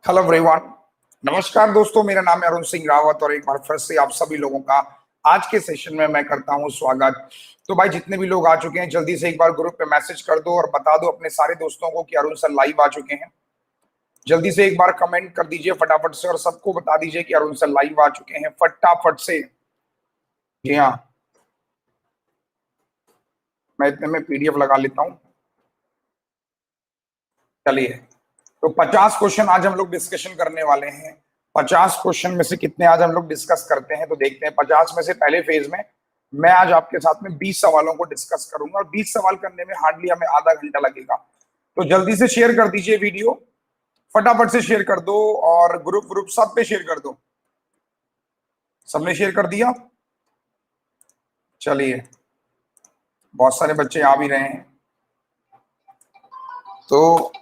Hello everyone. नमस्कार दोस्तों, मेरा नाम है अरुण सिंह रावत और एक बार फिर से आप सभी लोगों का आज के सेशन में मैं करता हूं स्वागत। तो भाई जितने भी लोग आ चुके हैं जल्दी से एक बार ग्रुप पे मैसेज कर दो और बता दो अपने सारे दोस्तों को कि अरुण सर लाइव आ चुके हैं। जल्दी से एक बार कमेंट कर दीजिए फटाफट से और सबको बता दीजिए कि अरुण सर लाइव आ चुके हैं फटाफट से। जी हाँ, मैं इतने में पीडीएफ लगा लेता हूँ। चलिए, तो 50 क्वेश्चन आज हम लोग डिस्कशन करने वाले हैं। 50 क्वेश्चन में से कितने आज हम लोग डिस्कस करते हैं तो देखते हैं। 50 में से पहले फेज में मैं आज आपके साथ में 20 सवालों को डिस्कस करूंगा और 20 सवाल करने में हार्डली हमें आधा घंटा लगेगा। तो जल्दी से शेयर कर दीजिए वीडियो, फटाफट से शेयर कर दो और ग्रुप ग्रुप सब पे शेयर कर दो। सबने शेयर कर दिया? चलिए, बहुत सारे बच्चे आ भी रहे हैं तो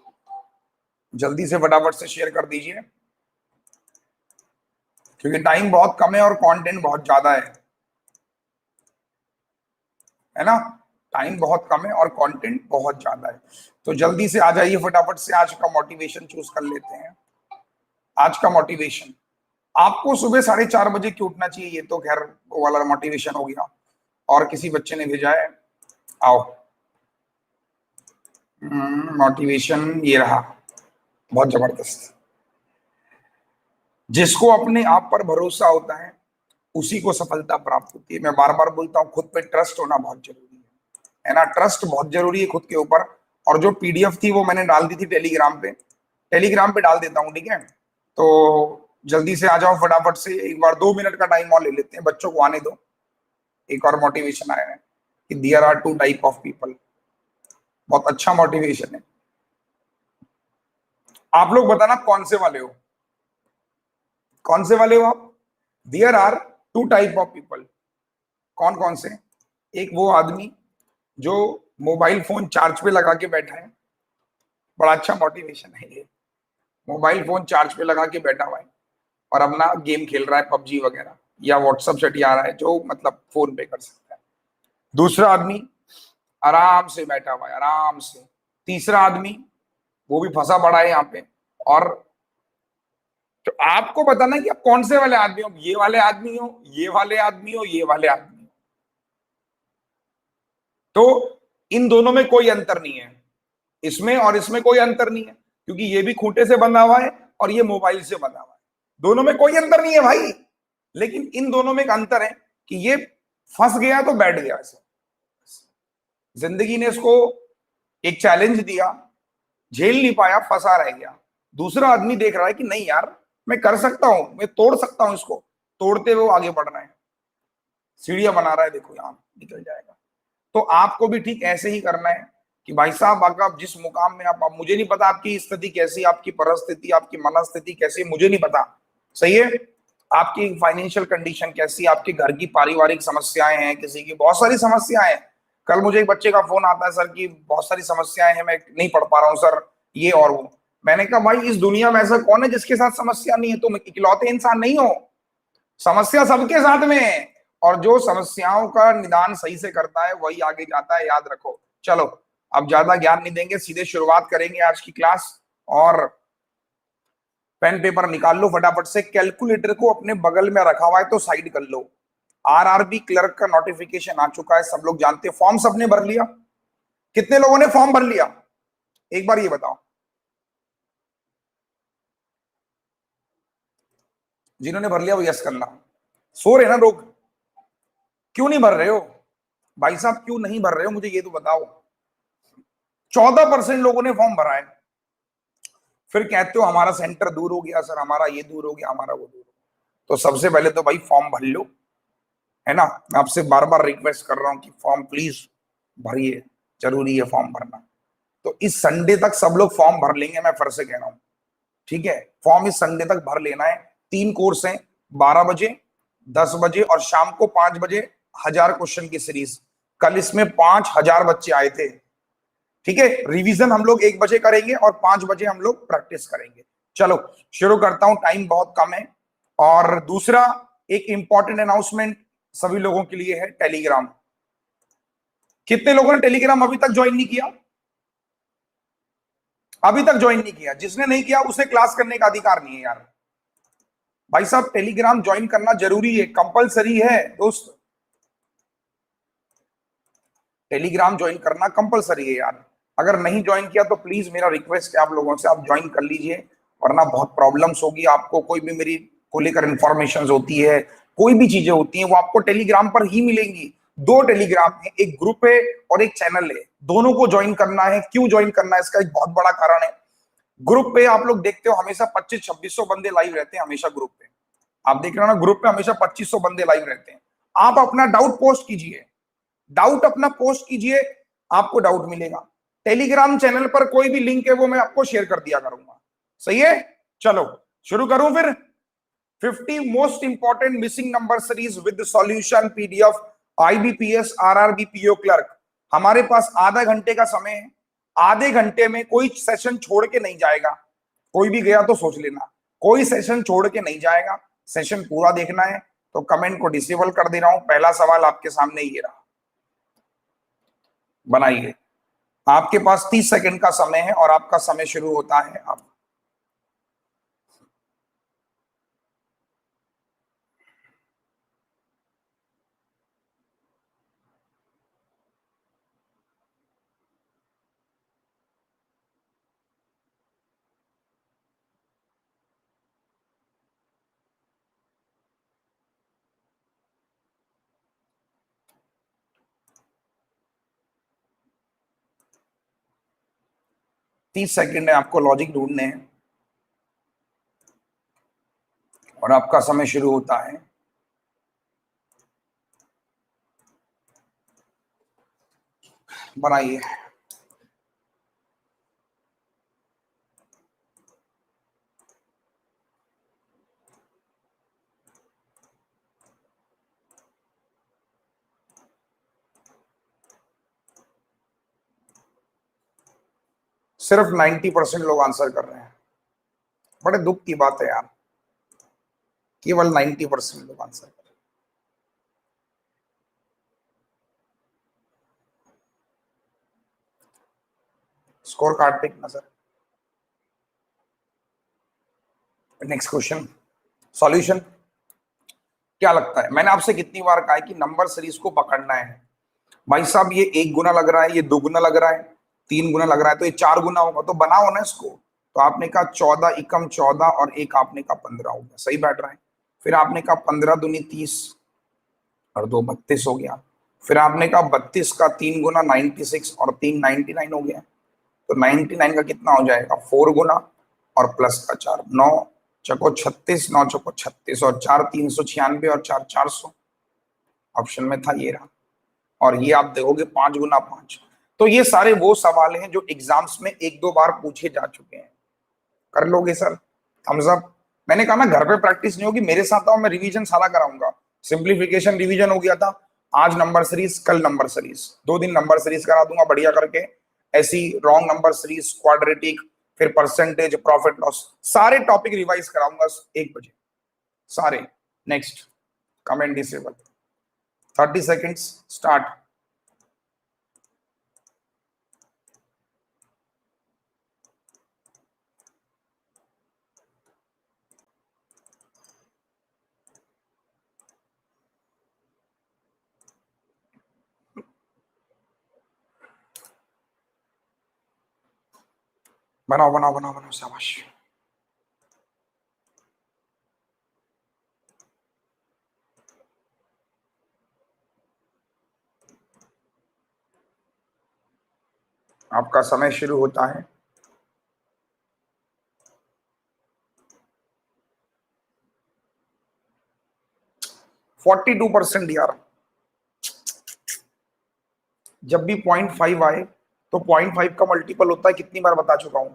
जल्दी से फटाफट से शेयर कर दीजिए क्योंकि टाइम बहुत कम है और कंटेंट बहुत ज्यादा है ना। टाइम बहुत कम है और कंटेंट बहुत ज्यादा है, तो जल्दी से आ जाइए फटाफट से। आज का मोटिवेशन चूज कर लेते हैं। आज का मोटिवेशन, आपको सुबह 4:30 बजे क्यों उठना चाहिए, ये तो खैर वो वाला मोटिवेशन हो गया। और किसी बच्चे ने भेजा है, आओ मोटिवेशन ये रहा, बहुत जबरदस्त। जिसको अपने आप पर भरोसा होता है उसी को सफलता प्राप्त होती है। मैं बार बार बोलता हूँ, खुद पे ट्रस्ट होना बहुत जरूरी है ना। ट्रस्ट बहुत जरूरी है खुद के ऊपर। और जो पीडीएफ थी वो मैंने डाल दी थी टेलीग्राम पे, टेलीग्राम पे डाल देता हूँ, ठीक है। तो जल्दी से आ जाओ फटाफट से। एक बार 2 मिनट का टाइम और ले लेते हैं, बच्चों को आने दो। एक और मोटिवेशन आया है कि there are two type of people. बहुत अच्छा मोटिवेशन है। आप लोग बताना कौन से वाले हो, कौन से वाले हो आप। There are two type of people, कौन कौन से? एक वो आदमी जो मोबाइल फोन चार्ज पे लगा के बैठा है, बड़ा अच्छा मोटिवेशन है ये। मोबाइल फोन चार्ज पे लगा के बैठा हुआ है और अपना गेम खेल रहा है, पबजी वगैरह, या व्हाट्सअप चटिया रहा है, जो मतलब फोन पे कर सकता है। दूसरा आदमी आराम से बैठा हुआ है, आराम से। तीसरा आदमी वो भी फंसा पड़ा है यहाँ पे। और तो आपको बताना कि आप कौन से वाले आदमी हो। ये वाले आदमी हो, ये वाले आदमी हो, ये वाले आदमी हो। तो इन दोनों में कोई अंतर नहीं है, इसमें और इसमें कोई अंतर नहीं है, क्योंकि ये भी खूंटे से बंधा हुआ है और ये मोबाइल से बंधा हुआ है। दोनों में कोई अंतर नहीं है भाई। लेकिन इन दोनों में एक अंतर है कि ये फंस गया तो बैठ गया। ऐसे जिंदगी ने इसको एक चैलेंज दिया, झेल नहीं पाया, फंसा रह गया। दूसरा आदमी देख रहा है कि नहीं यार, मैं कर सकता हूं, मैं तोड़ सकता हूं इसको। तोड़ते हुए वो आगे बढ़ रहे हैं, सीढ़ियां बना रहा है, देखो यहां निकल जाएगा। तो आपको भी ठीक ऐसे ही करना है कि भाई साहब, अगर आप जिस मुकाम में आप मुझे नहीं पता आपकी स्थिति कैसी, आपकी परिस्थिति, आपकी मनस्थिति कैसी, मुझे नहीं पता, सही है। आपकी फाइनेंशियल कंडीशन कैसी, आपके घर की पारिवारिक समस्याएं हैं, किसी की बहुत सारी समस्याएं हैं। कल मुझे एक बच्चे का फोन आता है, सर की बहुत सारी समस्याएं हैं, मैं नहीं पढ़ पा रहा हूँ सर, ये और वो। मैंने कहा भाई, इस दुनिया में ऐसा कौन है जिसके साथ समस्या नहीं है? तुम इकलौते इंसान नहीं हो, समस्या सबके साथ में है। और जो समस्याओं का निदान सही से करता है वही आगे जाता है, याद रखो। चलो, अब ज्यादा ज्ञान नहीं देंगे, सीधे शुरुआत करेंगे आज की क्लास। और पेन पेपर निकाल लो फटाफट से। कैलकुलेटर को अपने बगल में रखा हुआ है तो साइड कर लो। आरआरबी क्लर्क का नोटिफिकेशन आ चुका है, सब लोग जानते हैं। फॉर्म सबने भर लिया? कितने लोगों ने फॉर्म भर लिया, एक बार ये बताओ। जिन्होंने भर लिया वो यस करना। सो रहे ना लोग, क्यों नहीं भर रहे हो भाई साहब, क्यों नहीं भर रहे हो, मुझे ये तो बताओ। 14% लोगों ने फॉर्म भरा है। फिर कहते हो हमारा सेंटर दूर हो गया सर, हमारा ये दूर हो गया, हमारा वो दूर हो गया। तो सबसे पहले तो भाई फॉर्म भर लो, है ना। मैं आपसे बार बार रिक्वेस्ट कर रहा हूं कि फॉर्म प्लीज भरिए, जरूरी है फॉर्म भरना। तो इस संडे तक सब लोग फॉर्म भर लेंगे, मैं फिर से कह रहा हूं, ठीक है। फॉर्म इस संडे तक भर लेना है। 3 कोर्स हैं, 12 बजे, 10 बजे और शाम को 5 बजे। 1000 क्वेश्चन की सीरीज। कल इसमें 5000 बच्चे आए थे, ठीक है। रिवीजन हम लोग 1 बजे करेंगे और 5 बजे हम लोग प्रैक्टिस करेंगे। चलो शुरू करता हूं, टाइम बहुत कम है। और दूसरा एक इंपॉर्टेंट अनाउंसमेंट सभी लोगों के लिए है, टेलीग्राम। कितने लोगों ने टेलीग्राम अभी तक ज्वाइन नहीं किया? अभी तक ज्वाइन नहीं किया, जिसने नहीं किया उसे क्लास करने का अधिकार नहीं है यार। भाई साहब टेलीग्राम ज्वाइन करना जरूरी है, कंपलसरी है दोस्त, टेलीग्राम ज्वाइन करना कंपलसरी है यार। अगर नहीं ज्वाइन किया तो प्लीज मेरा रिक्वेस्ट है आप लोगों से, आप ज्वाइन कर लीजिए, वरना बहुत प्रॉब्लम्स होगी आपको। कोई भी मेरी को लेकर इंफॉर्मेशन होती है, कोई भी चीजें होती हैं, वो आपको टेलीग्राम पर ही मिलेंगी। दो टेलीग्राम है, एक ग्रुप है और एक चैनल है, दोनों को ज्वाइन करना है। क्यों ज्वाइन करना है, इसका एक बहुत बड़ा कारण है। ग्रुप पे आप लोग देखते हो हमेशा 2500-2600 बंदे लाइव रहते हैं हमेशा ग्रुप पे, आप देख रहे हो ना, ग्रुप पे हमेशा 2500 बंदे लाइव रहते हैं। आप अपना डाउट पोस्ट कीजिए, डाउट अपना पोस्ट कीजिए, आपको डाउट मिलेगा। टेलीग्राम चैनल पर कोई भी लिंक है वो मैं आपको शेयर कर दिया करूंगा, सही है। चलो शुरू करूं फिर। 50 most important missing number series with solution PDF IBPS RRB PO clerk. हमारे पास आधा घंटे का समय है, आधे घंटे में कोई सेशन छोड़ के नहीं जाएगा। कोई भी गया तो सोच लेना, कोई सेशन छोड़ के नहीं जाएगा, सेशन पूरा देखना है। तो कमेंट को डिसेबल कर दे रहा हूं। पहला सवाल आपके सामने ये रहा, बनाइए। आपके पास 30 सेकंड का समय है और आपका समय शुरू होता है अब। तीस सेकंड है, आपको लॉजिक ढूंढने हैं और आपका समय शुरू होता है। बनाइए। सिर्फ 90% लोग आंसर कर रहे हैं, बड़े दुख की बात है यार, केवल 90% लोग आंसर कर रहे हैं। स्कोर कार्ड पे एक नजर। Next question, solution. क्या लगता है, मैंने आपसे कितनी बार कहा है कि नंबर सीरीज को पकड़ना है। भाई साहब ये 1 गुना लग रहा है, ये 2 गुना लग रहा है, 3 गुना लग रहा है, तो ये 4 गुना होगा, तो बनाओ ना इसको। तो आपने कहा 14 एकम 14 और एक आपने कहा 15 हो गया, सही बैठ रहा है। फिर आपने कहा 15 दूनी 30 और 2 32 हो गया। फिर आपने कहा 32 का 3 गुना 96 और 3 99 हो गया। तो 99 का कितना हो जाएगा, 4 गुना और प्लस का 4, 9 चको 36, 9 चको 36 और 4 396 और 4 400। ऑप्शन में था ये रहा। और ये आप देखोगे 5 गुना 5। तो ये सारे वो सवाल हैं जो एग्जाम्स में 1-2 बार पूछे जा चुके हैं। कर लोगे सर, थम्स अप। मैंने कहा ना घर पे प्रैक्टिस नहीं होगी, मेरे साथ आओ, मैं रिवीजन सारा कराऊंगा। सिंप्लीफिकेशन रिवीजन हो गया था, आज नंबर सीरीज, कल नंबर सीरीज, 2 दिन नंबर सीरीज करा दूंगा बढ़िया करके। ऐसी रॉन्ग नंबर सीरीज, क्वाड्रेटिक, फिर परसेंटेज, प्रॉफिट लॉस, सारे टॉपिक रिवाइज कराऊंगा 1 बजे सारे। Next, comment disable. 30 seconds start. बनाओ बनाओ बनाओ बनाओ, शाबाश। आपका समय शुरू होता है। 42% यार। जब भी 0.5 आए तो 0.5 का मल्टीपल होता है, कितनी बार बता चुका हूं।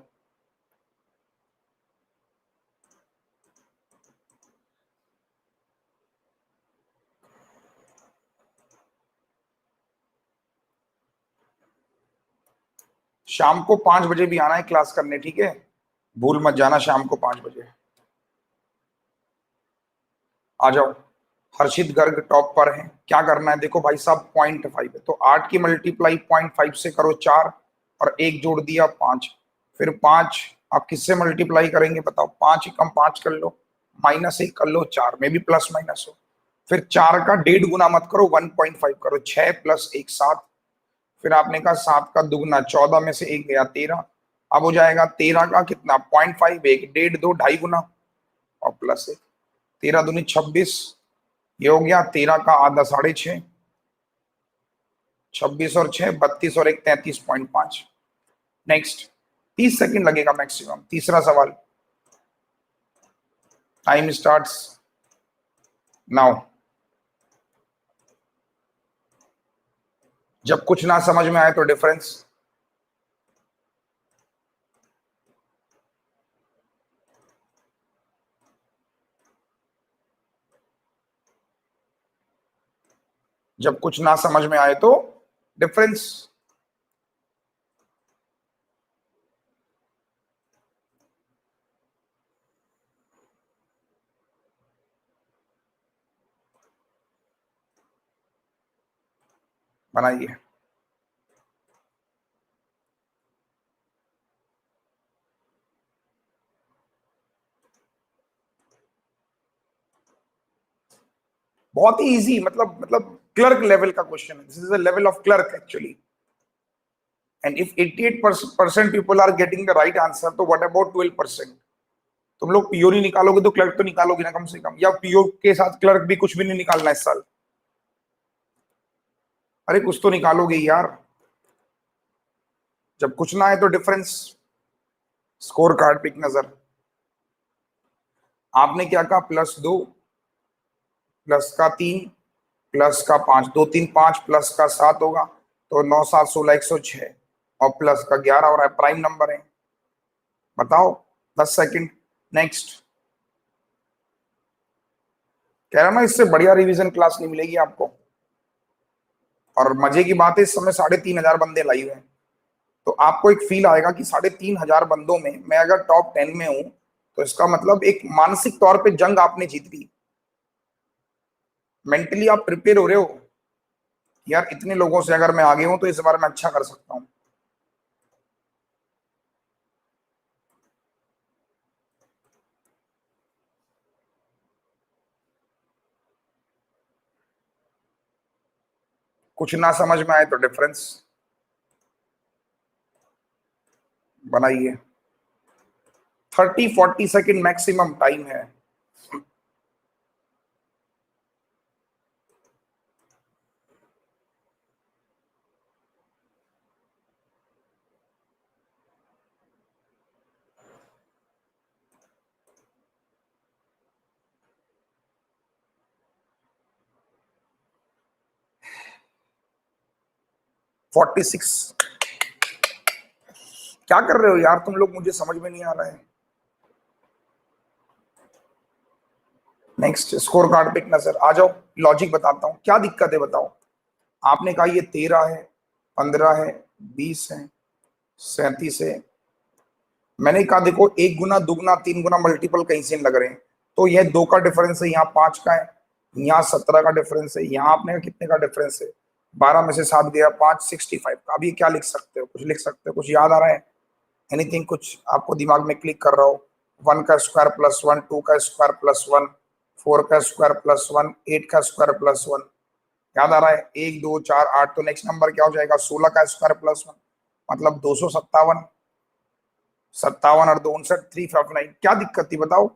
शाम को 5 बजे भी आना है क्लास करने, ठीक है, भूल मत जाना, शाम को 5 बजे आ जाओ। हर्षित गर्ग टॉप पर है। क्या करना है, देखो भाई साहब 0.5 है तो 8 की मल्टीप्लाई 0.5 से करो 4 और 1 जोड़ दिया 5, फिर 5 आप किससे मल्टीप्लाई करेंगे बताओ? 5 एकम 5 कर लो, -1 कर लो, 4 में भी प्लस माइनस हो। फिर 4 का 1.5 गुना मत करो, 1.5 करो, 6 + 1 7। फिर आपने कहा 7 का दुगना 14 में से 1 गया 13। अब हो जाएगा 13 का कितना 0.5, 1 1.5 2 2.5 गुना और +1, 13 दूनी 26। ये हो गया 13 का आधा 6.5, 26 और 6 32 और 1 33.5। नेक्स्ट 30 सेकंड लगेगा मैक्सिमम। तीसरा सवाल, टाइम स्टार्ट्स नाउ। जब कुछ ना समझ में आए तो डिफरेंस। जब कुछ ना समझ में आए तो डिफरेंस। बनाइए। बहुत ही इजी, मतलब क्लर्क लेवल का क्वेश्चन है। This is the level of clerk actually. And if 88% people are getting the right answer, तो व्हाट अबाउट 12%? तुम लोग पीओ नहीं निकालोगे तो क्लर्क तो निकालोगे ना कम से कम, या पीओ के साथ क्लर्क भी कुछ भी नहीं निकालना इस साल? अरे कुछ तो निकालोगे यार। जब कुछ ना है तो डिफरेंस। स्कोर कार्ड पे एक नजर। आपने क्या कहा? +2, +3, +5, 2 3 5 +7 होगा, तो 9 7 16 106, और +11 हो रहा है, प्राइम नंबर है। बताओ 10 सेकंड। नेक्स्ट। कह रहा ना, इससे बढ़िया रिवीजन क्लास नहीं मिलेगी आपको। और मजे की बात है, इस समय 3,500 बंदे लाइव हैं, तो आपको एक फील आएगा कि 3,500 बंदों में मैं अगर टॉप 10 में हूं, तो इसका मतलब एक मानसिक तौर पे जंग आपने जीत ली। मेंटली आप प्रिपेयर हो रहे हो यार, इतने लोगों से अगर मैं आगे हूं तो इस बार मैं अच्छा कर सकता हूं। कुछ ना समझ में आए तो डिफरेंस। बनाइए। 30-40 सेकंड मैक्सिमम टाइम है। Forty six. क्या कर रहे हो यार तुम लोग? मुझे समझ में नहीं आ रहा है। नेक्स्ट स्कोर कार्ड पे एक नजर। आ जाओ, लॉजिक बताता हूँ क्या दिक्कत है, बताओ। आपने कहा ये 13 है, 15 है, 20 है, 37 है। मैंने कहा देखो, 1 गुना 2 गुना 3 गुना मल्टीपल कहीं से नहीं लग रहे हैं, तो यह 2 का डिफरेंस है, यहाँ 5 का है, यहाँ 17 का डिफरेंस है, यहाँ आपने कितने का डिफरेंस है? 12 में से 7 गया 5, 65 का। अभी क्या लिख सकते हो? कुछ लिख सकते हो? कुछ याद आ रहा है? एनीथिंग कुछ आपको दिमाग में क्लिक कर रहा हो? 1 का स्क्वायर +1, 2 का स्क्वायर +1, 4 का स्क्वायर +1, 8 का स्क्वायर +1। याद आ रहा है? 1 2 4 8। तो नेक्स्ट नंबर क्या हो जाएगा? 16 का स्क्वायर +1, मतलब 257। 57 और 259, 359। क्या दिक्कत थी बताओ?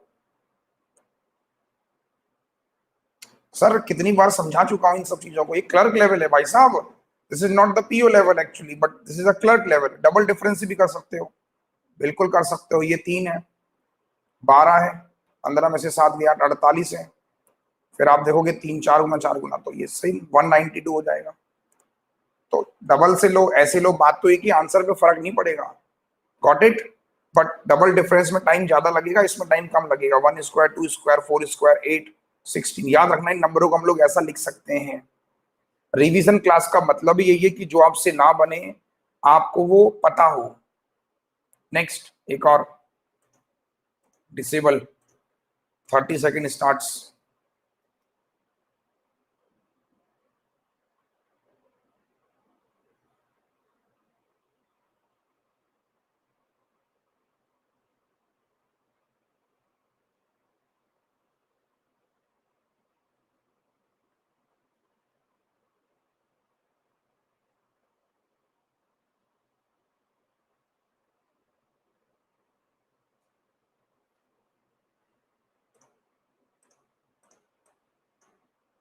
सर कितनी बार समझा चुका हूं इन सब चीजों को। ये क्लर्क लेवल है भाई साहब। This is not the PO level actually, but this is a clerk level. Double difference भी कर सकते हो, बिल्कुल कर सकते हो। ये 3 है, 12 है, 15 में से 7 गया 48 है। फिर आप देखोगे 3 4 गुना 4 गुना, तो ये सही 192 हो जाएगा। तो डबल से लो, ऐसे लो, बात तो एक ही, आंसर पे फर्क नहीं पड़ेगा। Got it? But double difference में टाइम ज्यादा लगेगा, इसमें टाइम कम लगेगा। 1 स्क्वायर, 2 स्क्वायर, 4 स्क्वायर, 8 16। याद रखना, इन नंबरों को हम लोग ऐसा लिख सकते हैं। रिवीजन क्लास का मतलब ही यही है कि जो आपसे ना बने, आपको वो पता हो। नेक्स्ट एक और। डिसेबल। 30 second starts.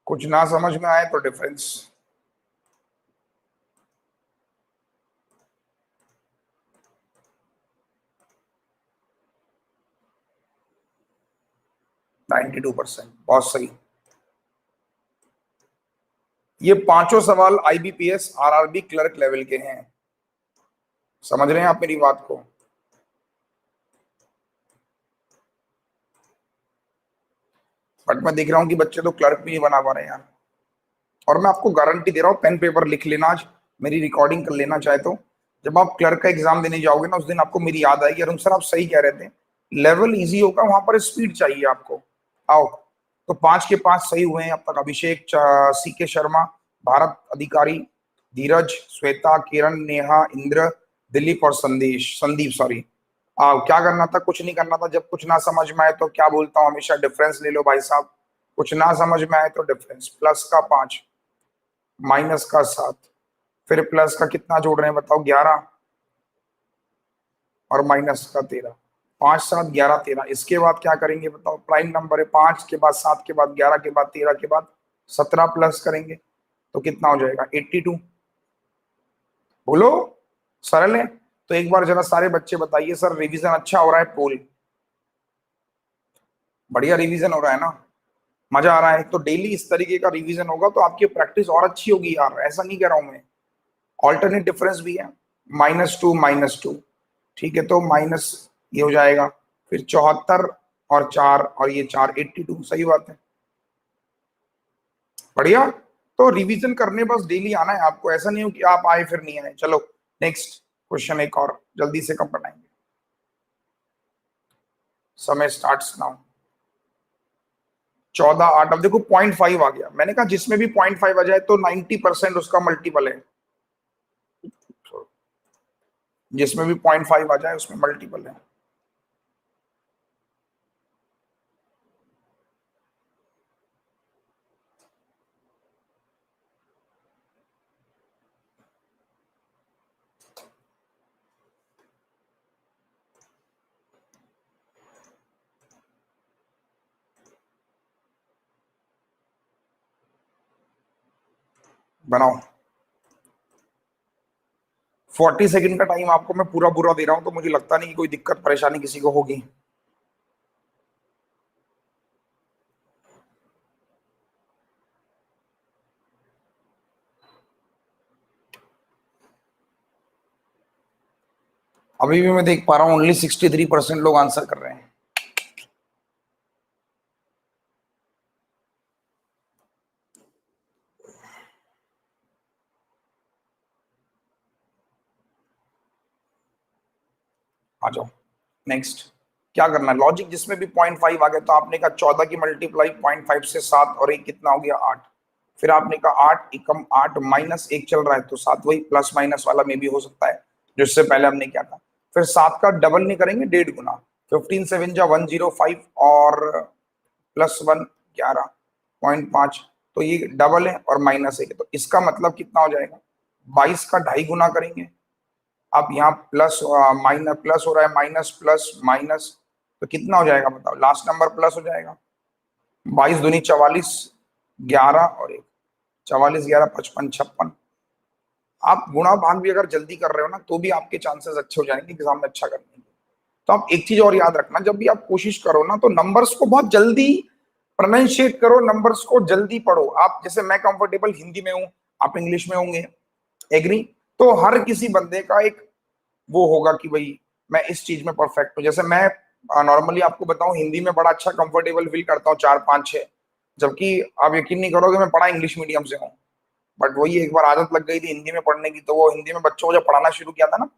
कुछ ना समझ में आए तो डिफरेंस। %92, बहुत सही। ये पांचों सवाल आईबीपीएस आरआरबी क्लर्क लेवल के हैं। समझ रहे हैं आप मेरी बात को? बट मैं देख रहा हूं कि बच्चे तो क्लर्क भी नहीं बना पा रहे हैं यार। और मैं आपको गारंटी दे रहा हूँ, पेन पेपर लिख लेना आज, मेरी रिकॉर्डिंग कर लेना चाहे तो। जब आप क्लर्क का एग्जाम देने जाओगे ना, उस दिन आपको मेरी याद आएगी, अरुण सर आप सही कह रहे थे, लेवल इजी होगा, वहां पर स्पीड चाहिए आपको। आओ। तो 5 के 5 सही हुए हैं अब तक। अभिषेक, सीके शर्मा, भारत अधिकारी, धीरज, श्वेता, किरण, नेहा, इंद्र, दिलीप और संदेश संदीप, सॉरी। आओ, क्या करना था? कुछ नहीं करना था। जब कुछ ना समझ में आए तो क्या बोलता हूँ हमेशा, डिफरेंस ले लो भाई साहब। कुछ ना समझ में आए तो डिफरेंस। +5, -7, फिर प्लस का कितना जोड़ रहे हैं बताओ? 11 और -13। 5, 7, 11, 13। इसके बाद क्या करेंगे बताओ? प्राइम नंबर है, 5 के बाद 7 के बाद 11 के बाद 13 के बाद 17 प्लस करेंगे तो कितना हो जाएगा? 82। बोलो, सरल है। तो एक बार जरा सारे बच्चे बताइए, सर रिवीजन अच्छा हो रहा है? पोल बढ़िया रिवीजन हो रहा है ना? मजा आ रहा है? तो डेली इस तरीके का रिवीजन होगा तो आपकी प्रैक्टिस और अच्छी होगी यार, ऐसा नहीं कह रहा हूं मैं। ऑल्टरनेट डिफरेंस भी है, -2, -2। ठीक है, तो माइनस ये हो जाएगा, फिर 74 और 4 और ये 4, 82। सही बात है, बढ़िया। तो रिवीजन करने बस डेली आना है आपको, ऐसा नहीं हो कि आप आए फिर नहीं आए। चलो नेक्स्ट क्वेश्चन, एक और जल्दी से कम बनाएंगे। समय स्टार्ट्स नाउ। 14, 8। अब देखो 0.5 आ गया, मैंने कहा जिसमें भी 0.5 आ जाए तो 90% उसका मल्टीपल है। जिसमें भी 0.5 आ जाए उसमें मल्टीपल है। बनाओ। 40 सेकंड का टाइम आपको मैं पूरा पूरा दे रहा हूं, तो मुझे लगता नहीं कि कोई दिक्कत परेशानी किसी को होगी। अभी भी मैं देख पा रहा हूँ ओनली 63% लोग आंसर कर रहे हैं। आ जाओ नेक्स्ट। क्या करना है? लॉजिक जिसमें भी 0.5 आ गया, तो आपने कहा 14 की मल्टीप्लाई 0.5 से 7 और 1 कितना हो गया? 8। फिर आपने कहा 8 एकम 8 -1 चल रहा है, तो 7 वही प्लस माइनस वाला में भी हो सकता है जो इससे पहले हमने किया था। फिर 7 का डबल नहीं करेंगे, 1.5 गुना। 15 7 जा 105 और +1 11.5। तो ये डबल है और -1 है, तो इसका मतलब कितना हो जाएगा? 22 का 2.5 गुना करेंगे। अब यहाँ प्लस माइनस प्लस हो रहा है, माइनस प्लस माइनस, तो कितना हो जाएगा बताओ? लास्ट नंबर प्लस हो जाएगा। 22 दूनी 44, 11 और 1, 44 11 55 56। आप गुणा भाग भी अगर जल्दी कर रहे हो ना, तो भी आपके चांसेस अच्छे हो जाएंगे एग्जाम में अच्छा करने के। तो आप एक चीज और याद रखना, जब भी आप कोशिश करो ना, तो नंबर्स को बहुत जल्दी प्रोनाउंशिएट करो, नंबर्स को जल्दी पढ़ो। आप जैसे मैं कंफर्टेबल हिंदी में हूँ, आप इंग्लिश में होंगे, एग्री? तो हर किसी बंदे का एक वो होगा कि भाई मैं इस चीज में परफेक्ट हूँ। जैसे मैं नॉर्मली आपको बताऊं, हिंदी में बड़ा अच्छा कंफर्टेबल फील करता हूँ 4 5 6, जबकि आप यकीन नहीं करोगे मैं पढ़ा इंग्लिश मीडियम से हूँ। बट वही एक बार आदत लग गई थी हिंदी में पढ़ने की, तो वो हिंदी में बच्चों को जब पढ़ाना शुरू किया था ना,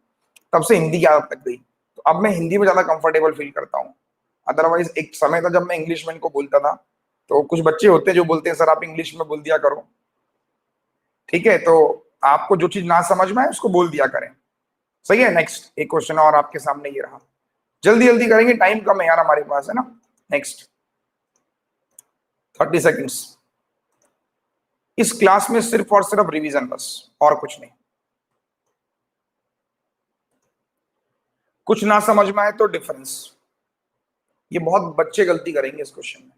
तब से हिंदी की आदत लग गई। तो अब मैं हिंदी में ज्यादा कंफर्टेबल फील करता हूँ। अदरवाइज एक समय था जब मैं इंग्लिश में इनको बोलता था, तो कुछ बच्चे होते हैं जो बोलते हैं सर आप इंग्लिश में बोल दिया करो। ठीक है, तो आपको जो चीज ना समझ में आए उसको बोल दिया करें। सही है। नेक्स्ट एक क्वेश्चन और आपके सामने ये रहा, जल्दी जल्दी करेंगे, टाइम कम है यार हमारे पास, है ना? Next 30 seconds. इस क्लास में सिर्फ और सिर्फ रिवीजन, बस और कुछ नहीं। कुछ ना समझ में आए तो डिफरेंस। ये बहुत बच्चे गलती करेंगे इस क्वेश्चन में।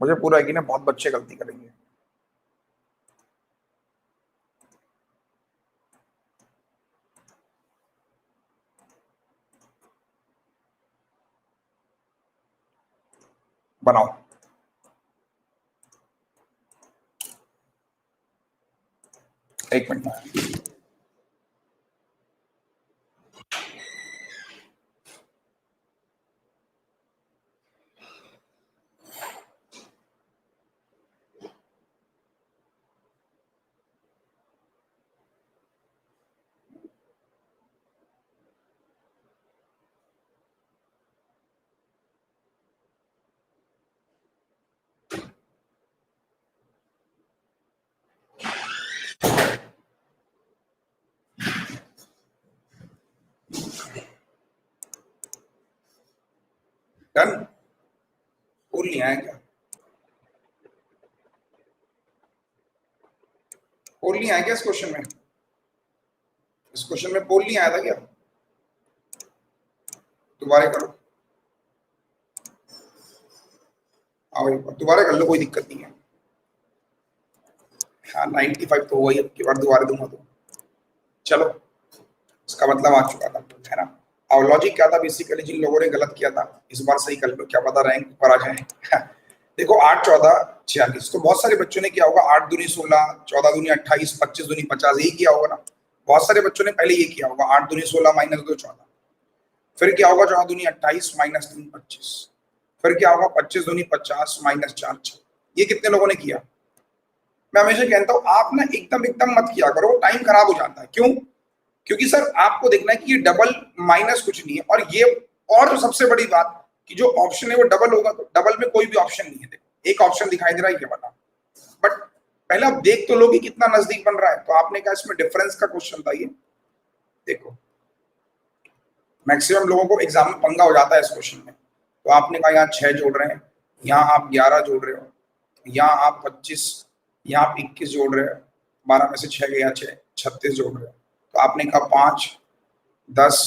मुझे पूरा यकीन है बहुत बच्चे गलती करेंगे। बनाओ। एक मिनट में। डन। पोल नहीं आया क्या? पोल नहीं आया क्या इस क्वेश्चन में? इस क्वेश्चन में पोल नहीं आया था क्या? दोबारा करो। आओ एक बार दोबारा कर लो, कोई दिक्कत नहीं है। हाँ 95 तो हुआ ही, अब की बार दोबारा दूंगा तो चलो, इसका मतलब आ चुका था, है ना। और लॉजिक क्या था बेसिकली, जिन लोगों ने गलत किया था इस बार सही कर लो, क्या पता रैंक पर आ जाए। देखो 8 14 46, तो बहुत सारे बच्चों ने किया होगा 8 दूनी 16, 14 दूनी 28, 25 दूनी 50, यही किया होगा ना। बहुत सारे बच्चों ने पहले ये किया होगा 8 दूनी 16 माइनस 2 14, फिर क्या होगा 14 दूनी 28 माइनस 3 25, फिर क्या होगा 25 दूनी 50 माइनस 4 6। ये कितने लोगों ने किया? मैं हमेशा कहता हूँ आप ना एकदम एकदम मत किया करो, टाइम खराब हो जाता है। क्यों? क्योंकि सर आपको देखना है कि ये डबल माइनस कुछ नहीं है, और ये और जो सबसे बड़ी बात कि जो ऑप्शन है वो डबल होगा, तो डबल में कोई भी ऑप्शन नहीं है। देखो एक ऑप्शन दिखाई दे रहा है ये वाला, बट पहले आप देख तो लो कि कितना नजदीक बन रहा है। तो आपने कहा इसमें डिफरेंस का क्वेश्चन था ये। देखो मैक्सिमम लोगों को एग्जाम में पंगा हो जाता है इस क्वेश्चन में। तो आपने कहा यहाँ 6 जोड़ रहे हैं, यहाँ आप 11 जोड़ रहे हो, यहाँ आप 25, यहाँ आप 21 जोड़ रहे हो, 12 में से 6 गया 6, 36 जोड़ रहे हो। तो आपने कहा 5 10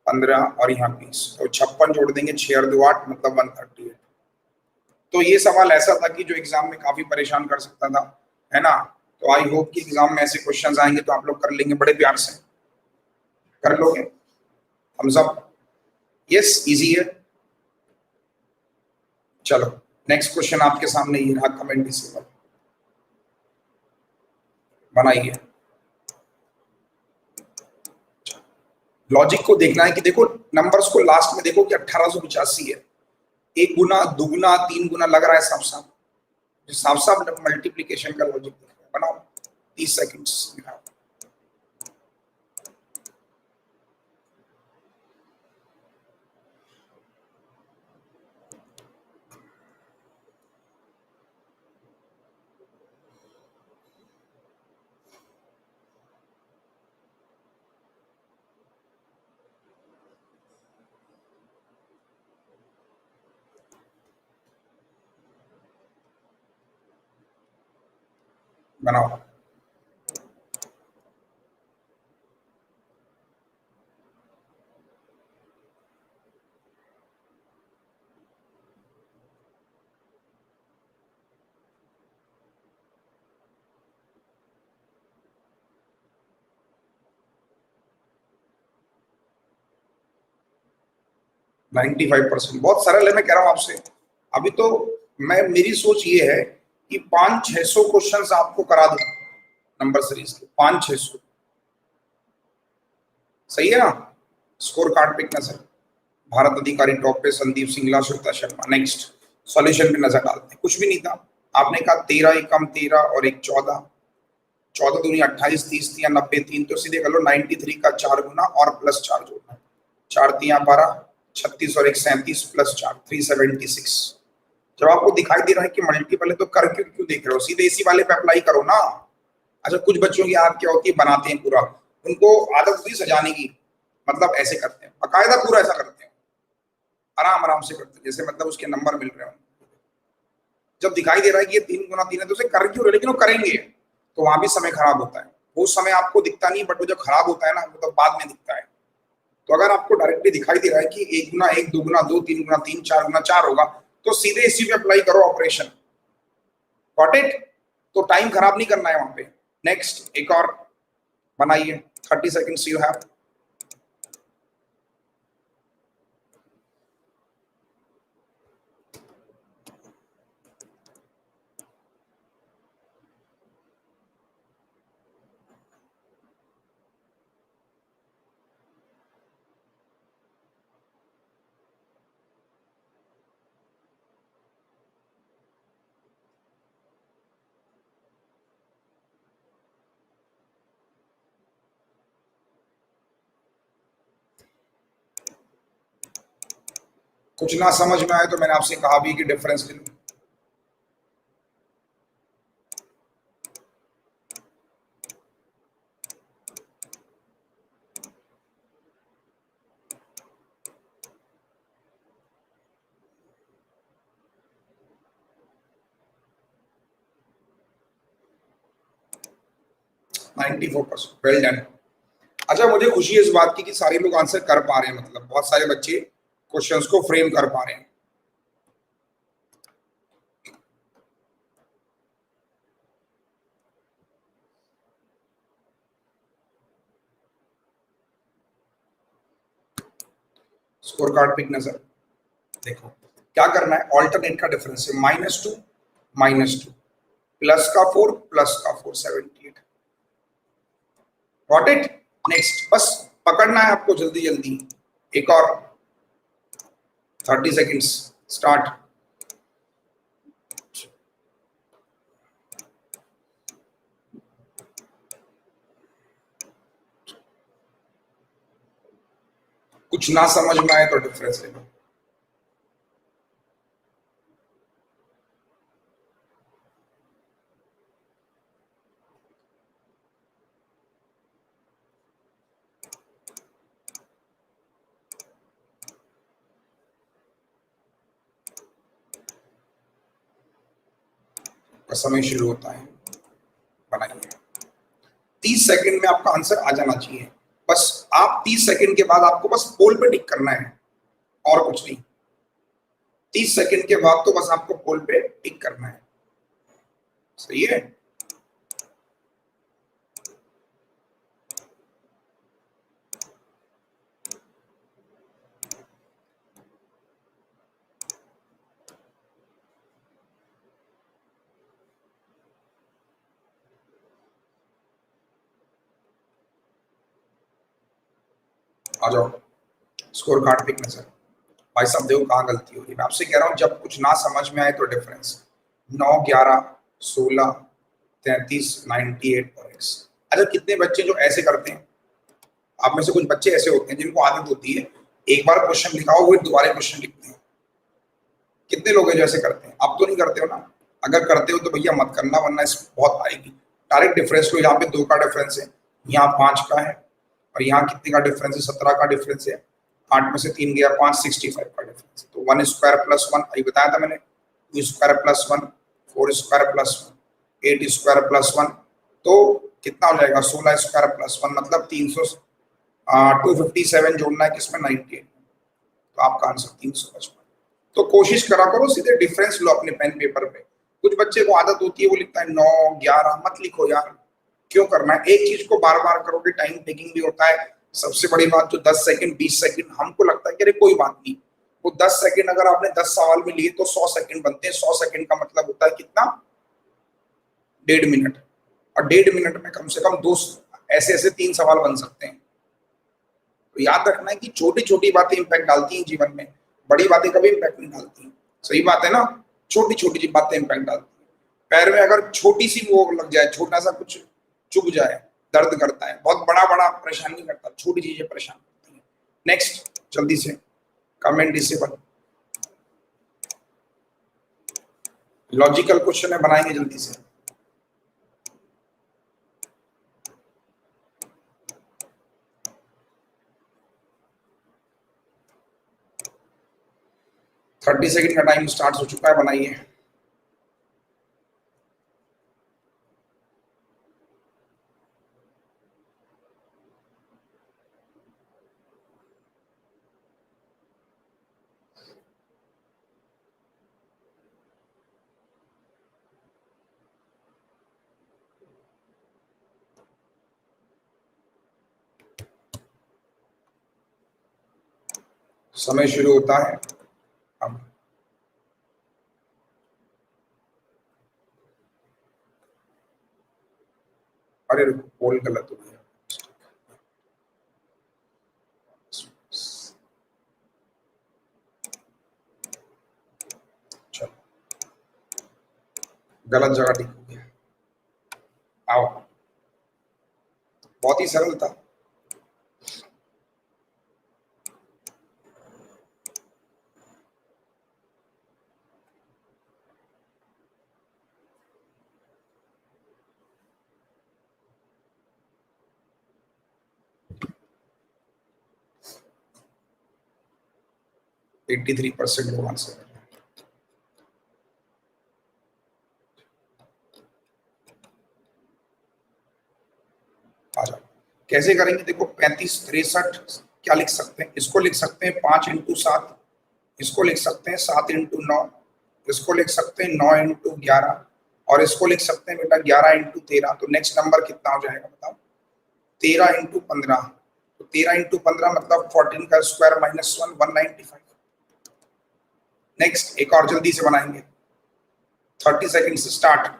15 और यहाँ 20, तो 56 जोड़ देंगे, 6 और 2 8, मतलब 138। तो ये सवाल ऐसा था कि जो एग्जाम में काफी परेशान कर सकता था, है ना। तो आई होप कि एग्जाम में ऐसे क्वेश्चंस आएंगे तो आप लोग कर लेंगे बड़े प्यार से, कर लोगे। Thums up. यस इजी है। चलो नेक्स्ट क्वेश्चन आपके सामने ये रहा, कमेंट डिसेबल बनाइए। लॉजिक को देखना है कि देखो नंबर्स को लास्ट में देखो कि 1885 है, एक गुना दुगुना तीन गुना लग रहा है साफ साफ, साफ साफ मल्टीप्लीकेशन का लॉजिक बनाओ। 30 सेकंड्स बनाओ। नाइन्टी 95%, बहुत सरल है। मैं कह रहा हूं आपसे, अभी तो मैं मेरी सोच ये है कि 500-600 क्वेश्चंस आपको करा दूं नंबर सीरीज के, 500-600, सही है ना। स्कोर कार्ड पे एक नजर, भारत अधिकारी टॉप पे, संदीप सिंगला, श्वेता शर्मा। नेक्स्ट सॉल्यूशन पे नजर डालते हैं। कुछ भी नहीं था, आपने कहा 13 एकम 13 और एक 14, 14 दूनी 28, 30 तिया 90, 3, तो सीधे कर लो 93 का 4 गुना और प्लस 4 जोड़ना, 4 तिया 12, 36 और एक 37 प्लस 4 376। जब आपको दिखाई दे रहा है कि मल्टीपल है तो कर क्यों क्यों देख रहे हो, सीधे इसी वाले पे अप्लाई करो ना। अच्छा कुछ बच्चों की आदत क्या होती है, बनाते हैं पूरा, उनको आदत होती है सजाने की, मतलब ऐसे करते हैं बाकायदा, पूरा ऐसा करते हैं, आराम आराम से करते हैं, जैसे मतलब उसके नंबर मिल रहे हो। जब दिखाई दे रहा है कि ये 3 गुना 3 है तो उसे कर क्यों रहे, लेकिन वो करेंगे, तो वहां भी समय खराब होता है। वो समय आपको दिखता नहीं, बट वो जो खराब होता है ना वो तो बाद में दिखता है। तो अगर आपको डायरेक्टली दिखाई दे रहा है कि 1 गुना 1, 2 गुना 2, 3 गुना 3, 4 गुना 4 होगा, तो सीधे इसी पे अप्लाई करो ऑपरेशन। Got it? तो टाइम खराब नहीं करना है वहां पे। नेक्स्ट एक और बनाइए, 30 सेकेंड्स यू हैव। कुछ ना समझ में आए तो मैंने आपसे कहा भी कि डिफरेंस ले लो। %94, वेल डन। अच्छा, मुझे खुशी है इस बात की कि सारे लोग आंसर कर पा रहे हैं, मतलब बहुत सारे बच्चे क्वेश्चंस को फ्रेम कर पा रहे हैं। स्कोर कार्ड पे एक नजर देखो, क्या करना है, ऑल्टरनेट का डिफरेंस है -2 -2, प्लस का 4 प्लस का 4, 78। Got it? नेक्स्ट बस पकड़ना है आपको जल्दी जल्दी। एक और 30 सेकेंड्स स्टार्ट। कुछ ना समझ में आए तो डिफरेंस ले लो। समय शुरू होता है, बनाइए। 30 सेकंड में आपका आंसर आ जाना चाहिए। बस आप 30 सेकंड के बाद आपको बस पोल पे टिक करना है और कुछ नहीं। 30 सेकंड के बाद तो बस आपको पोल पे टिक करना है। सही है? आ जाओ, स्कोर कार्ड पे एक नजर। भाई साहब देखो कहाँ गलती हो रही है। मैं आपसे कह रहा हूँ जब कुछ ना समझ में आए तो डिफरेंस 9, 11, 16, 33, 98 और x। अच्छा, कितने बच्चे जो ऐसे करते हैं, आप में से कुछ बच्चे ऐसे होते हैं जिनको आदत होती है एक बार क्वेश्चन लिखाओ वो दोबारा क्वेश्चन लिखते हैं। कितने लोग हैं जो ऐसे करते हैं? आप तो नहीं करते हो ना? अगर करते हो तो भैया मत करना, वरना इस बहुत आएगी। डायरेक्ट डिफरेंस लो, यहाँ पे 2 का डिफरेंस है, यहाँ 5 का है, और यहाँ कितने का डिफरेंस है? 17 का डिफरेंस है। 8 में से 3 गया 5, 65 का डिफरेंस। तो 1 स्क्वायर प्लस 1 अभी बताया था मैंने, 2 square plus 1, 4 square plus 1, 8 square plus 1, तो कितना हो जाएगा? 16 स्क्वायर प्लस 1 मतलब 300, 257 जोड़ना है किसमें? 98। तो आपका आंसर 355। तो कोशिश करा करो सीधे डिफरेंस लो अपने पेन पेपर पे। कुछ बच्चे को आदत होती है वो लिखता है 9, 11, मत लिखो यार, क्यों करना है? एक चीज को बार बार करोगे टाइम टेकिंग भी होता है। सबसे बड़ी बात जो 10 सेकंड 20 सेकंड हमको लगता है कि अरे कोई बात नहीं, वो 10 सेकंड अगर आपने 10 सवाल में लिए तो 100 सेकंड बनते हैं। 100 सेकंड का मतलब होता है कितना? 1.5 मिनट। और 1.5 मिनट में कम से कम 2 ऐसे ऐसे 3 सवाल बन सकते हैं। तो याद रखना है कि छोटी छोटी बातें इंपैक्ट डालती हैं जीवन में, बड़ी बातें कभी इंपैक्ट नहीं डालती। सही बात है ना? छोटी छोटी बातें इंपैक्ट डालती हैं। पैर में अगर छोटी सी वो लग जाए, छोटा सा कुछ चुभ जाए, दर्द करता है। बहुत बड़ा बड़ा परेशान नहीं करता, छोटी चीजें परेशान करती हैं। नेक्स्ट जल्दी से कमेंट डिसेबल। लॉजिकल क्वेश्चन है, बनाएंगे जल्दी से। थर्टी सेकेंड का टाइम स्टार्ट हो चुका है, बनाइए। समय शुरू होता है अब। अरे पोल गलत हो गया। चलो गलत जगह ठीक हो गया। आओ, बहुत ही सरल था। एट्टी 83% लोग आंसर कर रहे हैं। आ जाओ, कैसे करेंगे देखो। 35 63 क्या लिख सकते हैं, इसको लिख सकते हैं 5 इंटू 7, इसको लिख सकते हैं 7 इंटू 9, इसको लिख सकते हैं 9 इंटू 11, और इसको लिख सकते हैं बेटा 11 इंटू 13। तो नेक्स्ट नंबर कितना हो जाएगा बताओ? 13 इंटू 15। तो 13 इंटू 15 मतलब 14 का स्क्वायर माइनस 1, 195। नेक्स्ट एक और जल्दी से बनाएंगे, 30 सेकंड से स्टार्ट।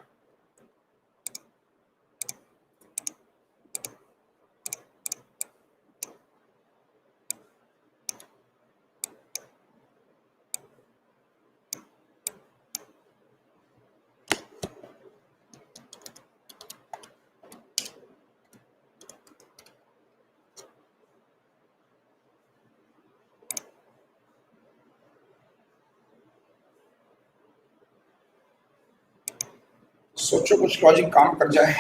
सोचो कुछ लॉजिक काम कर जाए।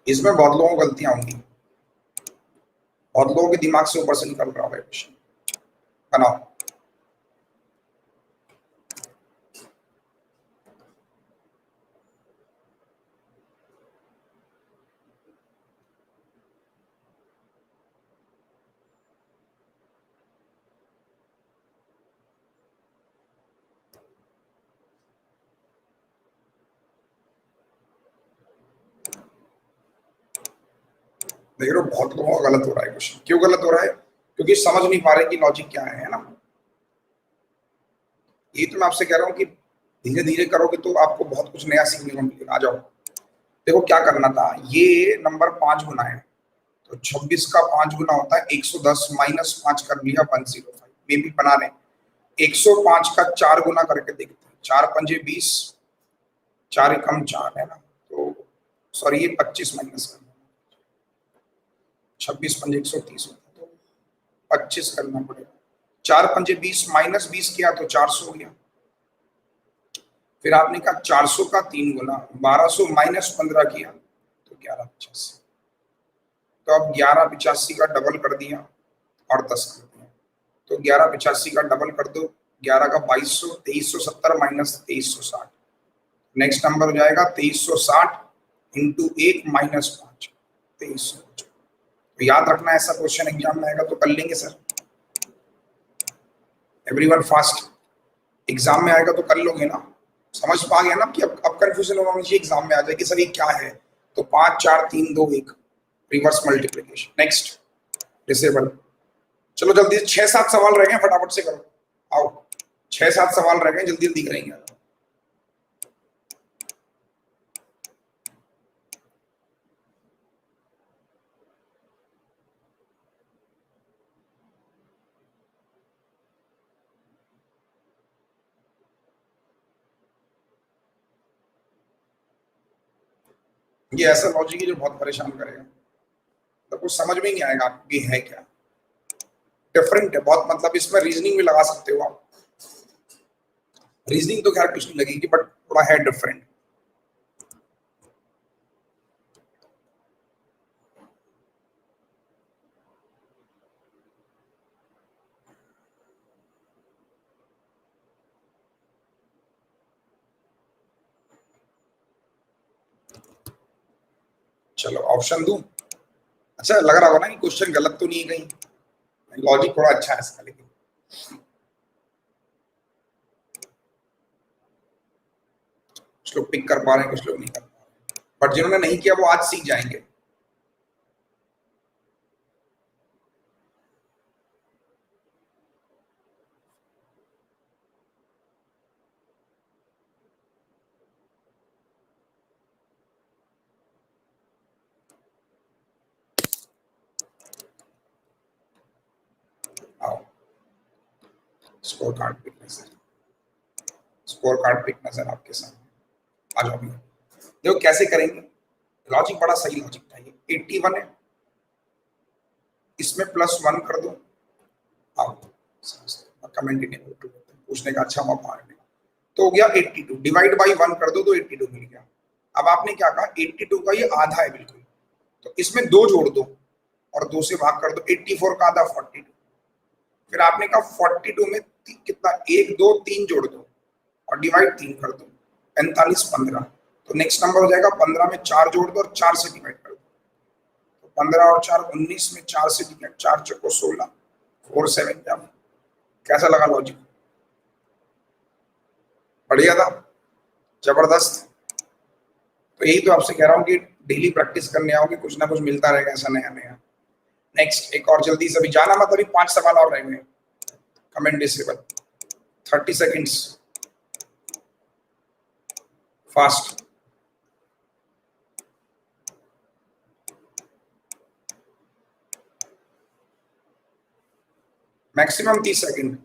इसमें बहुत लोगों को गलतियां होंगी, बहुत लोगों के दिमाग से ऊपर से निकल रहा है क्वेश्चन। बनाओ। देख रहे हो बहुत लोगों का गलत हो रहा है क्वेश्चन। क्यों गलत हो रहा है? क्योंकि समझ नहीं पा रहे कि लॉजिक क्या है ना। ये तो मैं आपसे कह रहा हूँ कि धीरे धीरे करोगे तो आपको बहुत कुछ नया सीखने को मिलेगा। आ जाओ, देखो क्या करना था। ये नंबर 5 गुना है, तो 26 का 5 गुना होता है 110, माइनस 5 कर लिया 105। मे भी बना रहे 105 का 4 गुना करके देखते हैं। 4 पंजे 20, 4 एकम 4 है ना, तो सॉरी ये 25 माइनस करना, 26 पंजे 130 होता है, तो 25 करना पड़ेगा। 4 पंजे 20 माइनस 20 किया तो 400 हो गया। फिर आपने कहा 400 का 3 गुना, 1200 माइनस 15 किया तो 1185। तो अब 1185 का डबल कर दिया और 10 कर दिया, तो 1185 का डबल कर दो, 11 का 2200, 2370 माइनस 2360। नेक्स्ट नंबर हो जाएगा 2360 इंटू 1 माइनस 5, 2300। तो याद रखना, ऐसा क्वेश्चन एग्जाम में आएगा तो कर लेंगे सर। एवरीवन फास्ट, एग्जाम में आएगा तो कर लोगे ना। समझ पा गया ना कि अब कंफ्यूजन होना चाहिए एग्जाम में आ जाए कि सर ये क्या है। तो 5 4 3 2 1 रिवर्स मल्टीप्लिकेशन। Next disable. चलो जल्दी, 6 7 सवाल रह गए, फटाफट से करो। आओ, 6 7 सवाल रह गए, जल्दी जल्दी करेंगे। ये ऐसा लॉजिक है जो बहुत परेशान करेगा, तो कुछ समझ में नहीं आएगा आपको कि है क्या। डिफरेंट है बहुत, मतलब इसमें रीजनिंग भी लगा सकते हो आप। रीजनिंग तो खैर कुछ नहीं लगेगी, बट थोड़ा है डिफरेंट। चलो ऑप्शन दूं। अच्छा लग रहा होगा ना कि क्वेश्चन गलत तो नहीं है कहीं, लॉजिक थोड़ा अच्छा है इसका। लेकिन कुछ लोग पिक कर पा रहे हैं, कुछ लोग नहीं कर पा रहे, बट जिन्होंने नहीं किया वो आज सीख जाएंगे। आओ स्कोर कार्ड पिक नजर, स्कोर कार्ड पिक नजर आपके सामने। आ जाओ भैया, देखो कैसे करेंगे। लॉजिक बड़ा सही लॉजिक था ये। 81 है, इसमें +1 कर दो। आओ कमेंट ही नहीं, पूछने का अच्छा मौका है। तो हो गया 82, डिवाइड बाई 1 कर दो तो 82 मिल गया। अब आपने क्या कहा, 82 का ये आधा है बिल्कुल, तो इसमें 2 जोड़ दो और 2 से भाग कर दो। 84 का आधा 42। फिर आपने कहा 42 में कितना, 1 2 3 जोड़ दो और डिवाइड 3 कर दो। 45 15, तो नेक्स्ट नंबर हो जाएगा 15 में 4 जोड़ दो और 4 से डिवाइड कर दो। तो 15 और 4 19 में 4 से डिवाइड, 4 चौको 16, 4 7 क्या। कैसा लगा लॉजिक? बढ़िया था, जबरदस्त। तो यही तो आपसे कह रहा हूँ कि डेली प्रैक्टिस करने आओगे, कुछ ना कुछ मिलता रहेगा ऐसा नया नया। नेक्स्ट एक और जल्दी से, अभी जाना मत, अभी 5 सवाल और रहेंगे। Comment disable, 30 seconds fast. Maximum 30 second.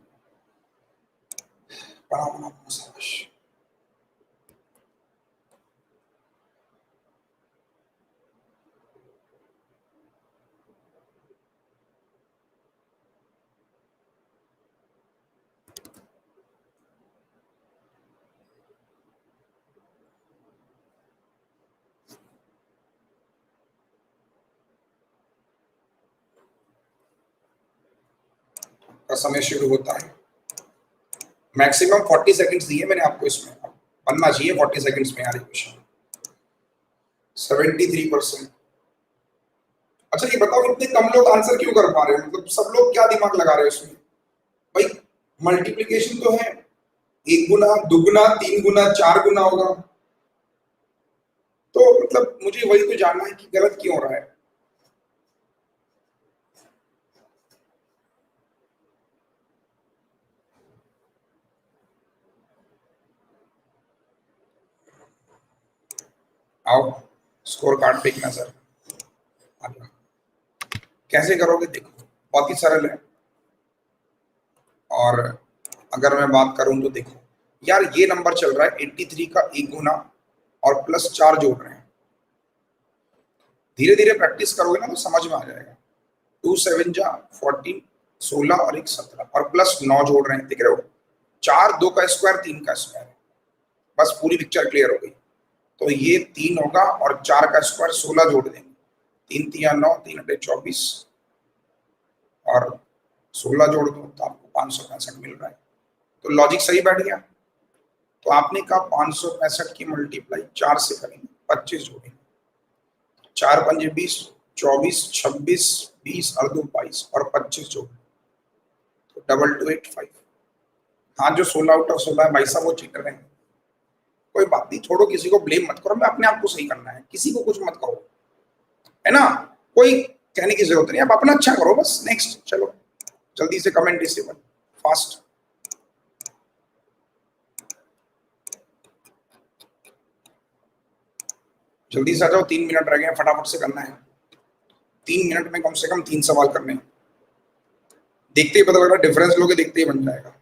का समय शुरू होता है। मैक्सिमम 40 सेकंड्स दिए मैंने आपको, इसमें बनना चाहिए 40 सेकंड्स में यार क्वेश्चन। 73%। अच्छा ये बताओ, इतने कम लोग आंसर क्यों कर पा रहे हो? मतलब सब लोग क्या दिमाग लगा रहे हो इसमें? भाई मल्टीप्लिकेशन तो है, 1 गुना 2 गुना 3 गुना 4 गुना होगा, तो मतलब मुझे वही तो जानना है कि गलत क्यों हो रहा है। आओ स्कोर कार्ड पे एक नजर। कैसे करोगे देखो, बहुत ही सरल है। और अगर मैं बात करूं तो देखो यार, ये नंबर चल रहा है 83 का 1 गुना और +4 जोड़ रहे हैं। धीरे धीरे प्रैक्टिस करोगे ना तो समझ में आ जाएगा। 2 7 जा 14, 16 और 1 17 और +9 जोड़ रहे हैं, देख रहे हो? 4 2 का स्क्वायर 3 का स्क्वायर, बस पूरी पिक्चर क्लियर हो गई। तो ये 3 होगा और 4 का स्क्वायर 16 जोड़ देंगे। 3 3 9, 3 8 24 और 16 जोड़ दो तो आपको 565 मिल रहा है। तो लॉजिक सही बैठ गया। तो आपने कहा 565 की मल्टीप्लाई 4 से करेंगे, 25 जोड़ेंगे। 4 पंजे 20, 24 26 20 और 2 22 और 25 जोड़, तो 2285। हाँ जो 16 आउट ऑफ 16 है भाई साहब वो चीटर है। कोई बात नहीं, छोड़ो, किसी को ब्लेम मत करो, मैं अपने आप को सही करना है, किसी को कुछ मत कहो, है ना? कोई कहने की जरूरत नहीं, आप अपना अच्छा करो बस। नेक्स्ट चलो जल्दी से कमेंट डिसेबल फास्ट। जल्दी से आ जाओ, 3 मिनट रह गए, फटाफट से करना है। 3 मिनट में कम से कम 3 सवाल करने हैं। देखते ही पता लग रहा है, डिफरेंस लोगे देखते ही बन जाएगा।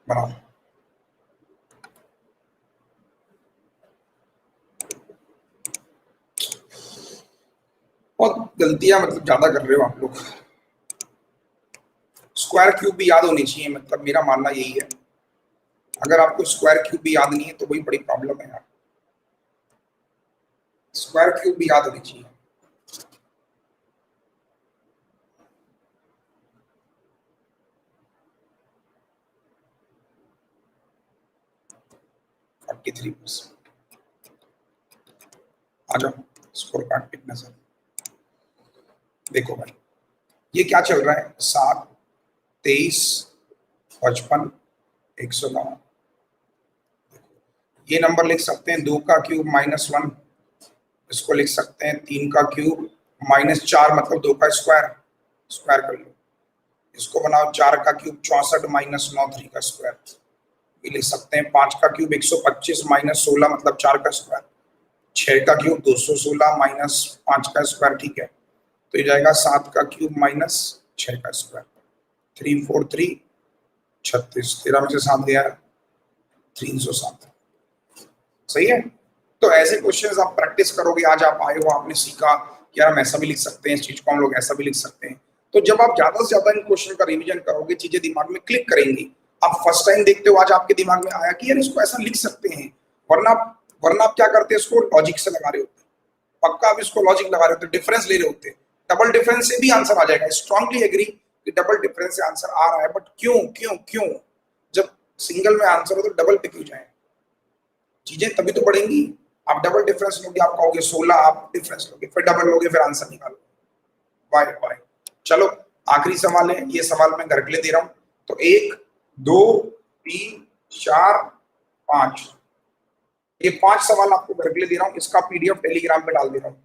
बनाओ बहुत गलतियां मतलब ज्यादा कर रहे हो आप लोग। स्क्वायर क्यूब भी याद होनी चाहिए, मतलब मेरा मानना यही है। अगर आपको स्क्वायर क्यूब भी याद नहीं है तो वही बड़ी प्रॉब्लम है यार। स्क्वायर क्यूब भी याद होनी चाहिए। आ जाओ स्कोर कार्ड पे नजर। देखो भाई ये क्या चल रहा है, 7, 23, 55, 109। ये नंबर लिख सकते हैं 2 का क्यूब -1, इसको लिख सकते हैं 3 का क्यूब -4 मतलब 2 का स्क्वायर, स्क्वायर कर लो। इसको बनाओ 4 का क्यूब 64 -9 3 का स्क्वायर। ये लिख सकते हैं 5 का क्यूब 125 -16 मतलब 4 का स्क्वायर। 6 का क्यूब 216 -5 का स्क्वायर, ठीक है। तो ये जाएगा 7 का क्यूब -6 का स्क्वायर। 3 4 3 36, 13 में से 7 गया 307। सही है। तो ऐसे क्वेश्चंस आप प्रैक्टिस करोगे, आज आप आए हो आपने सीखा कि यार हम ऐसा भी लिख सकते हैं, इस चीज को हम लोग ऐसा भी लिख सकते हैं। तो जब आप ज्यादा से ज्यादा इन क्वेश्चन का रिवीजन करोगे चीजें दिमाग में क्लिक करेंगी। आप फर्स्ट टाइम देखते हो आज आपके दिमाग में आया कि यार इसको ऐसा लिख सकते हैं, वरना वरना आप क्या करते हैं, इसको लॉजिक से लगा रहे होते, पक्का आप इसको लॉजिक लगा रहे होते, डिफरेंस ले रहे होते। डबल डिफरेंस से भी आंसर आ जाएगा, स्ट्रांगली एग्री कि डबल डिफरेंस से आंसर आ रहा है, बट क्यों क्यों क्यों? जब सिंगल में आंसर हो तो डबल पे क्यों जाए? चीजें तभी तो बढ़ेंगी। आप डबल डिफरेंस लोगे, आप कहोगे 16, आप डिफरेंस लोगे फिर डबल लोगे फिर आंसर निकालो। Why why. चलो आखिरी सवाल है, ये सवाल मैं घर के लिए दे रहा हूं। तो 1 2 3 4 5, ये 5 सवाल आपको घर के लिए दे रहा हूं। इसका पीडीएफ टेलीग्राम पे डाल दे रहा हूं।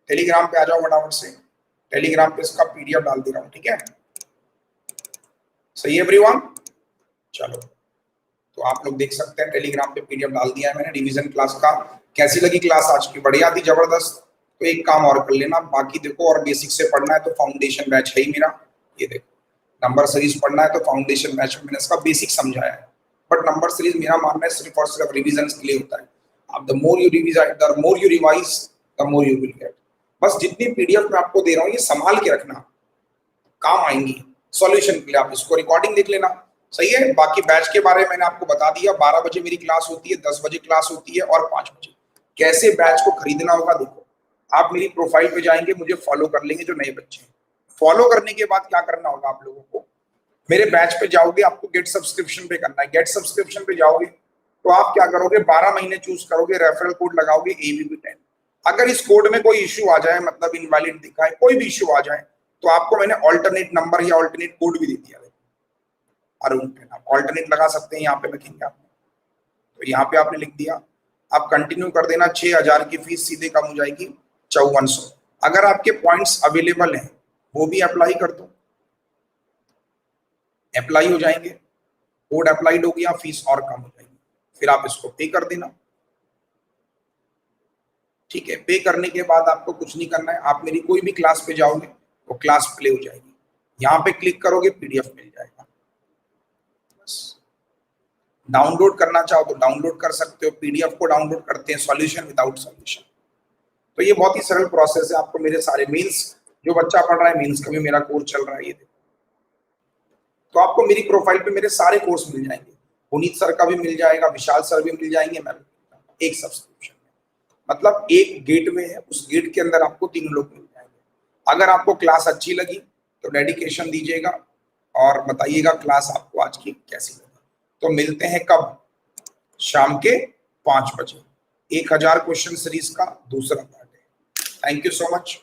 टेलीग्राम पे आ जाओ फटाफट से, टेलीग्राम पे इसका पीडीएफ डाल दे रहा हूं, ठीक है। सही है एवरीवन। चलो तो आप लोग देख सकते हैं टेलीग्राम पे पीडीएफ डाल दिया है मैंने रिवीजन क्लास का। कैसी लगी क्लास आज की? बढ़िया थी, जबरदस्त। तो एक काम और कर लेना, बाकी देखो और बेसिक से पढ़ना है तो फाउंडेशन बैच है ही मेरा। ये देखो नंबर सीरीज पढ़ना है तो फाउंडेशन बैच में मैंने इसका बेसिक समझाया है। बट नंबर सीरीज मेरा मानना है सिर्फ और सिर्फ रिविजन के लिए होता है। अब the more you revise the more you will get. बस जितनी पीडीएफ मैं आपको दे रहा हूँ ये संभाल के रखना, काम आएंगी सॉल्यूशन के लिए। आप इसको रिकॉर्डिंग देख लेना, सही है। बाकी बैच के बारे में मैंने आपको बता दिया, 12 बजे मेरी क्लास होती है, 10 बजे क्लास होती है और 5 बजे। कैसे बैच को खरीदना होगा देखो, आप मेरी प्रोफाइल पे जाएंगे, मुझे फॉलो कर लेंगे जो नए बच्चे हैं। फॉलो करने के बाद क्या करना होगा आप लोगों को, मेरे बैच पे जाओगे, आपको गेट सब्सक्रिप्शन पे करना है। गेट सब्सक्रिप्शन पे जाओगे तो आप क्या करोगे, 12 महीने चूज करोगे, रेफरल कोड लगाओगे ABB10। अगर इस कोड में कोई इश्यू आ जाए, मतलब इनवैलिड दिखाए, कोई भी इश्यू आ जाए, तो आपको मैंने ऑल्टरनेट नंबर या ऑल्टरनेट कोड भी दे दिया है, अरुण 10। आप ऑल्टरनेट लगा सकते हैं, यहाँ पे लिखेंगे आप, तो यहाँ पे आपने लिख दिया। आप कंटिन्यू कर देना, 6000 की फीस सीधे कम हो जाएगी 5400। अगर आपके पॉइंट्स अवेलेबल हैं वो भी अप्लाई कर दो, अप्लाई हो जाएंगे, कोड अप्लाइड हो गया, फीस और कम हो जाएगी, फिर आप इसको पे कर देना, ठीक है। पे करने के बाद आपको कुछ नहीं करना है, आप मेरी कोई भी क्लास पे जाओगे वो क्लास प्ले हो जाएगी। यहाँ पे क्लिक करोगे पीडीएफ मिल जाएगा। बस डाउनलोड करना चाहो तो डाउनलोड कर सकते हो, पीडीएफ को डाउनलोड करते हैं, सॉल्यूशन विदाउट सॉल्यूशन। तो ये बहुत ही सरल प्रोसेस है। आपको मेरे सारे मेंस, जो बच्चा पढ़ रहा है मेंस का भी मेरा कोर्स चल रहा है, ये देखो। तो आपको मेरी प्रोफाइल पे मेरे सारे कोर्स मिल जाएंगे, पुनीत सर का भी मिल जाएगा, विशाल सर भी मिल जाएंगे, मैं एक सब्सक्रिप्शन में, मतलब एक गेटवे है, उस गेट के अंदर आपको 3 लोग मिल जाएंगे। अगर आपको क्लास अच्छी लगी तो डेडिकेशन दीजिएगा और बताइएगा क्लास आपको आज की कैसी लगी। तो मिलते हैं कब? शाम के 5 बजे। 1000 क्वेश्चन सीरीज का दूसरा पार्ट है। Thank you so much.